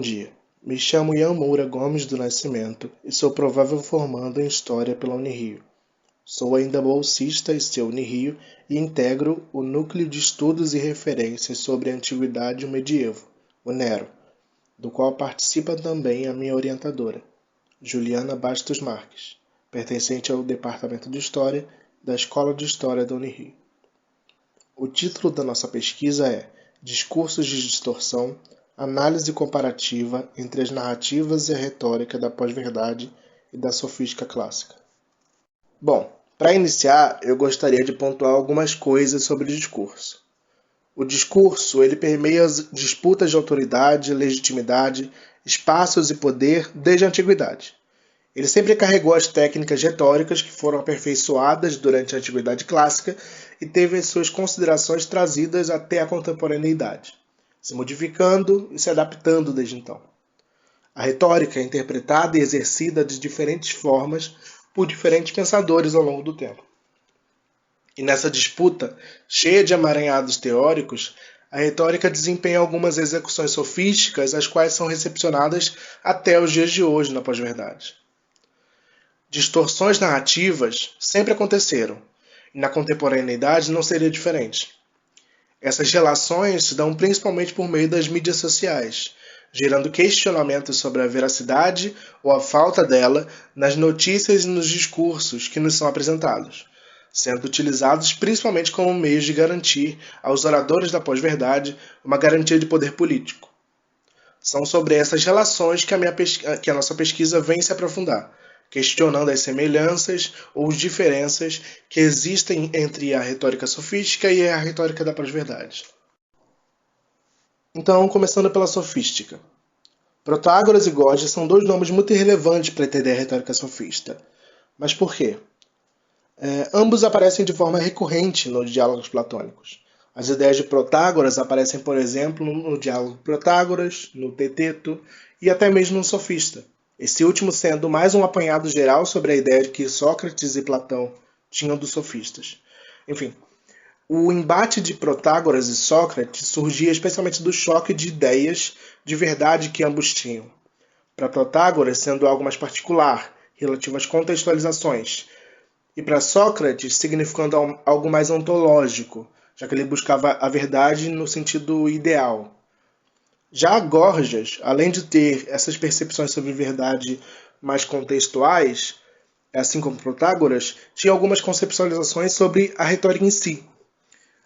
dia, me chamo Ian Moura Gomes do Nascimento e sou provável formando em História pela Unirio. Sou ainda bolsista e Unirio e integro o Núcleo de Estudos e Referências sobre a Antiguidade e o Medievo, o NERO, do qual participa também a minha orientadora, Juliana Bastos Marques, pertencente ao Departamento de História da Escola de História da Unirio. O título da nossa pesquisa é Discursos de Distorção, Análise comparativa entre as narrativas e a retórica da pós-verdade e da sofística clássica. Bom, para iniciar, eu gostaria de pontuar algumas coisas sobre o discurso. O discurso, ele permeia as disputas de autoridade, legitimidade, espaços e poder desde a antiguidade. Ele sempre carregou as técnicas retóricas que foram aperfeiçoadas durante a Antiguidade Clássica e teve as suas considerações trazidas até a contemporaneidade, se modificando e se adaptando desde então. A retórica é interpretada e exercida de diferentes formas por diferentes pensadores ao longo do tempo. E nessa disputa, cheia de emaranhados teóricos, a retórica desempenha algumas execuções sofísticas, as quais são recepcionadas até os dias de hoje na pós-verdade. Distorções narrativas sempre aconteceram, e na contemporaneidade não seria diferente. Essas relações se dão principalmente por meio das mídias sociais, gerando questionamentos sobre a veracidade ou a falta dela nas notícias e nos discursos que nos são apresentados, sendo utilizados principalmente como meios de garantir aos oradores da pós-verdade uma garantia de poder político. São sobre essas relações que a nossa pesquisa vem se aprofundar, questionando as semelhanças ou as diferenças que existem entre a retórica sofística e a retórica da pós-verdade. Então, começando pela sofística. Protágoras e Gorgias são dois nomes muito relevantes para entender a retórica sofista. Mas por quê? Ambos aparecem de forma recorrente nos diálogos platônicos. As ideias de Protágoras aparecem, por exemplo, no diálogo Protágoras, no Teteto e até mesmo no Sofista. Esse último sendo mais um apanhado geral sobre a ideia de que Sócrates e Platão tinham dos sofistas. Enfim, o embate de Protágoras e Sócrates surgia especialmente do choque de ideias de verdade que ambos tinham. Para Protágoras, sendo algo mais particular, relativo às contextualizações, e para Sócrates, significando algo mais ontológico, já que ele buscava a verdade no sentido ideal. Já Gorgias, além de ter essas percepções sobre verdade mais contextuais, assim como Protágoras, tinha algumas conceptualizações sobre a retórica em si,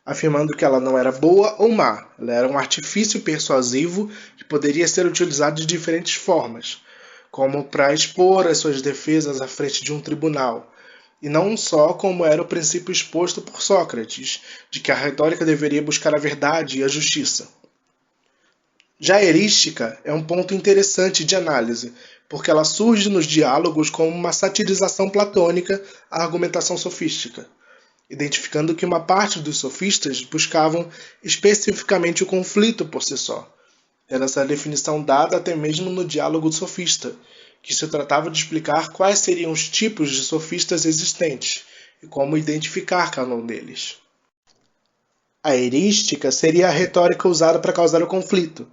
afirmando que ela não era boa ou má, ela era um artifício persuasivo que poderia ser utilizado de diferentes formas, como para expor as suas defesas à frente de um tribunal, e não só como era o princípio exposto por Sócrates, de que a retórica deveria buscar a verdade e a justiça. Já a erística é um ponto interessante de análise, porque ela surge nos diálogos como uma satirização platônica à argumentação sofística, identificando que uma parte dos sofistas buscavam especificamente o conflito por si só, tendo essa definição dada até mesmo no diálogo sofista, que se tratava de explicar quais seriam os tipos de sofistas existentes e como identificar cada um deles. A erística seria a retórica usada para causar o conflito,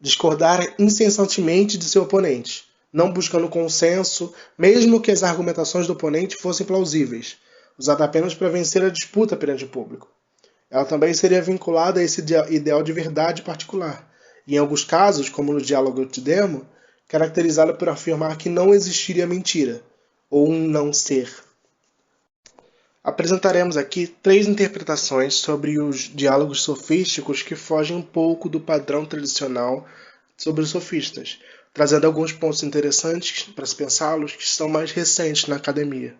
discordar incessantemente de seu oponente, não buscando consenso, mesmo que as argumentações do oponente fossem plausíveis, usada apenas para vencer a disputa perante o público. Ela também seria vinculada a esse ideal de verdade particular, e em alguns casos, como no diálogo Eutidemo, caracterizada por afirmar que não existiria mentira, ou um não ser. Apresentaremos aqui 3 interpretações sobre os diálogos sofísticos que fogem um pouco do padrão tradicional sobre os sofistas, trazendo alguns pontos interessantes para se pensá-los que são mais recentes na academia.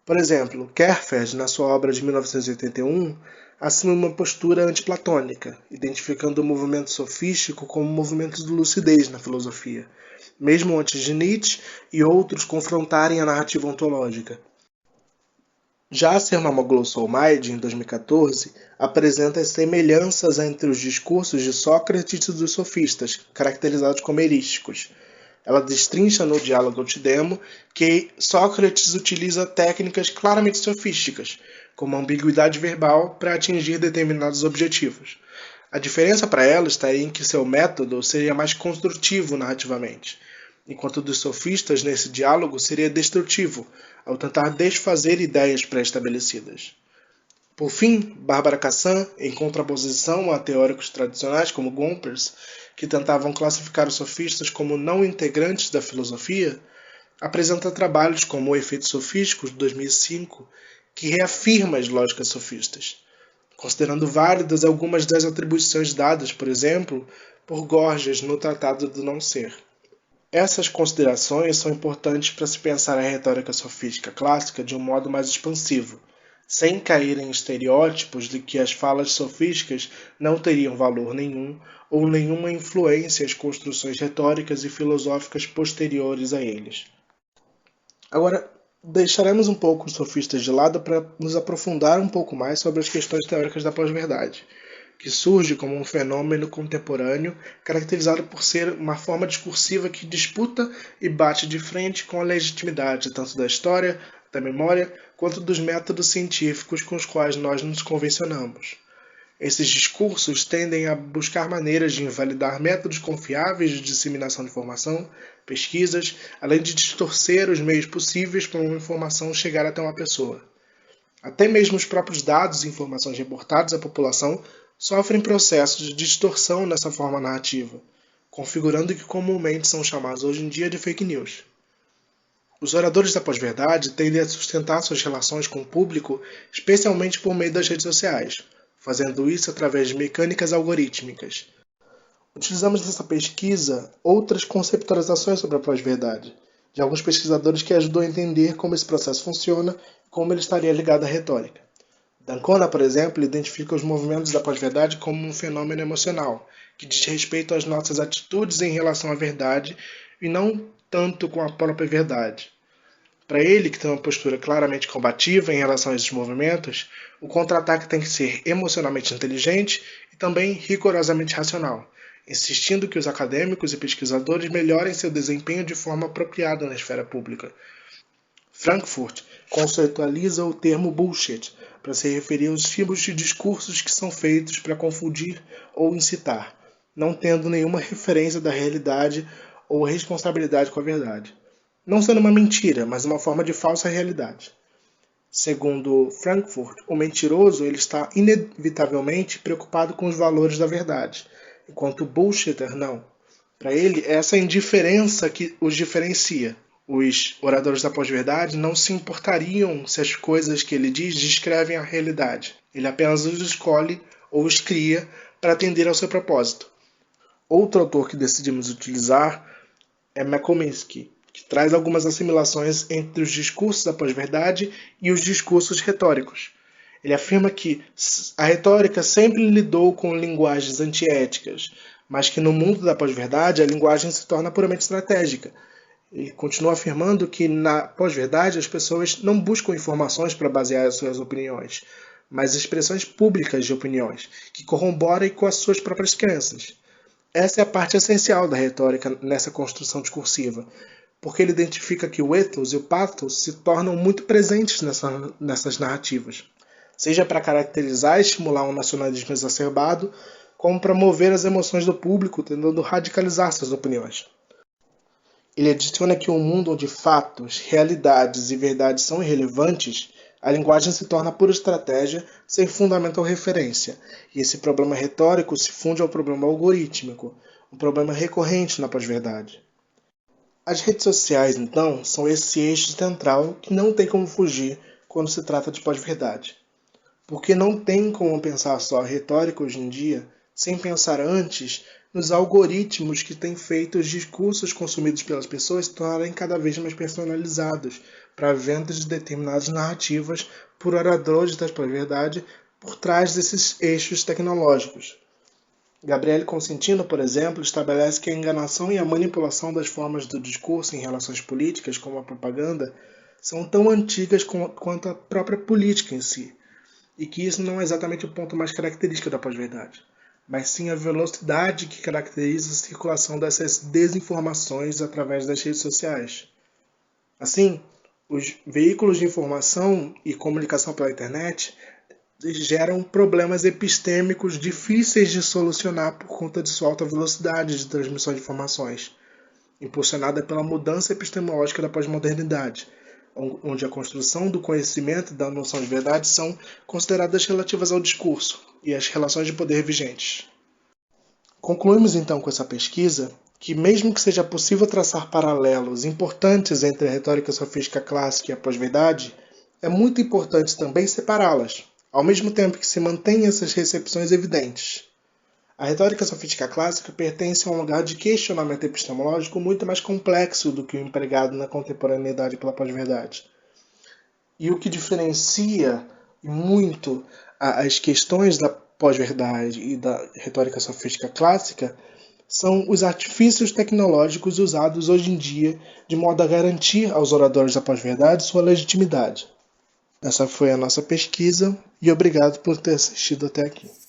Por exemplo, Kierkegaard, na sua obra de 1981, assume uma postura antiplatônica, identificando o movimento sofístico como um movimento de lucidez na filosofia, mesmo antes de Nietzsche e outros confrontarem a narrativa ontológica. Já Sermamoglu Solmaid, em 2014, apresenta as semelhanças entre os discursos de Sócrates e dos sofistas, caracterizados como erísticos. Ela destrincha no diálogo Eutidemo que Sócrates utiliza técnicas claramente sofísticas, como ambiguidade verbal, para atingir determinados objetivos. A diferença para ela estaria em que seu método seria mais construtivo narrativamente, enquanto o dos sofistas nesse diálogo seria destrutivo, ao tentar desfazer ideias pré-estabelecidas. Por fim, Barbara Cassin, em contraposição a teóricos tradicionais como Gompers, que tentavam classificar os sofistas como não integrantes da filosofia, apresenta trabalhos como O Efeito Sofístico, de 2005, que reafirma as lógicas sofistas, considerando válidas algumas das atribuições dadas, por exemplo, por Gorgias no Tratado do Não Ser. Essas considerações são importantes para se pensar a retórica sofística clássica de um modo mais expansivo, sem cair em estereótipos de que as falas sofísticas não teriam valor nenhum ou nenhuma influência às construções retóricas e filosóficas posteriores a eles. Agora, deixaremos um pouco os sofistas de lado para nos aprofundar um pouco mais sobre as questões teóricas da pós-verdade, que surge como um fenômeno contemporâneo caracterizado por ser uma forma discursiva que disputa e bate de frente com a legitimidade tanto da história, da memória, quanto dos métodos científicos com os quais nós nos convencionamos. Esses discursos tendem a buscar maneiras de invalidar métodos confiáveis de disseminação de informação, pesquisas, além de distorcer os meios possíveis para uma informação chegar até uma pessoa. Até mesmo os próprios dados e informações reportados à população sofrem processos de distorção nessa forma narrativa, configurando o que comumente são chamados hoje em dia de fake news. Os oradores da pós-verdade tendem a sustentar suas relações com o público, especialmente por meio das redes sociais, fazendo isso através de mecânicas algorítmicas. Utilizamos nessa pesquisa outras conceptualizações sobre a pós-verdade, de alguns pesquisadores que ajudam a entender como esse processo funciona e como ele estaria ligado à retórica. D'Ancona, por exemplo, identifica os movimentos da pós-verdade como um fenômeno emocional, que diz respeito às nossas atitudes em relação à verdade e não tanto com a própria verdade. Para ele, que tem uma postura claramente combativa em relação a esses movimentos, o contra-ataque tem que ser emocionalmente inteligente e também rigorosamente racional, insistindo que os acadêmicos e pesquisadores melhorem seu desempenho de forma apropriada na esfera pública. Frankfurt conceitualiza o termo bullshit para se referir aos tipos de discursos que são feitos para confundir ou incitar, não tendo nenhuma referência da realidade ou responsabilidade com a verdade. Não sendo uma mentira, mas uma forma de falsa realidade. Segundo Frankfurt, o mentiroso ele está inevitavelmente preocupado com os valores da verdade, enquanto o bullshitter não. Para ele, é essa indiferença que os diferencia. Os oradores da pós-verdade não se importariam se as coisas que ele diz descrevem a realidade. Ele apenas os escolhe ou os cria para atender ao seu propósito. Outro autor que decidimos utilizar é Makominski, que traz algumas assimilações entre os discursos da pós-verdade e os discursos retóricos. Ele afirma que a retórica sempre lidou com linguagens antiéticas, mas que no mundo da pós-verdade a linguagem se torna puramente estratégica. Ele continua afirmando que na pós-verdade as pessoas não buscam informações para basear as suas opiniões, mas expressões públicas de opiniões, que corroborem com as suas próprias crenças. Essa é a parte essencial da retórica nessa construção discursiva, porque ele identifica que o ethos e o pathos se tornam muito presentes nessas narrativas, seja para caracterizar e estimular um nacionalismo exacerbado, como para mover as emoções do público, tentando radicalizar suas opiniões. Ele adiciona que um mundo onde fatos, realidades e verdades são irrelevantes, a linguagem se torna pura estratégia sem fundamento ou referência, e esse problema retórico se funde ao problema algorítmico, um problema recorrente na pós-verdade. As redes sociais, então, são esse eixo central que não tem como fugir quando se trata de pós-verdade. Porque não tem como pensar só a retórica hoje em dia sem pensar antes nos algoritmos que têm feito os discursos consumidos pelas pessoas se tornarem cada vez mais personalizados para a venda de determinadas narrativas por oradores da pós-verdade por trás desses eixos tecnológicos. Gabriele Consentino, por exemplo, estabelece que a enganação e a manipulação das formas do discurso em relações políticas, como a propaganda, são tão antigas quanto a própria política em si, e que isso não é exatamente o ponto mais característico da pós-verdade, mas sim a velocidade que caracteriza a circulação dessas desinformações através das redes sociais. Assim, os veículos de informação e comunicação pela internet geram problemas epistêmicos difíceis de solucionar por conta de sua alta velocidade de transmissão de informações, impulsionada pela mudança epistemológica da pós-modernidade, onde a construção do conhecimento e da noção de verdade são consideradas relativas ao discurso e às relações de poder vigentes. Concluímos então com essa pesquisa que, mesmo que seja possível traçar paralelos importantes entre a retórica sofística clássica e a pós-verdade, é muito importante também separá-las, ao mesmo tempo que se mantêm essas recepções evidentes. A retórica sofística clássica pertence a um lugar de questionamento epistemológico muito mais complexo do que o empregado na contemporaneidade pela pós-verdade. E o que diferencia muito as questões da pós-verdade e da retórica sofística clássica são os artifícios tecnológicos usados hoje em dia de modo a garantir aos oradores da pós-verdade sua legitimidade. Essa foi a nossa pesquisa e obrigado por ter assistido até aqui.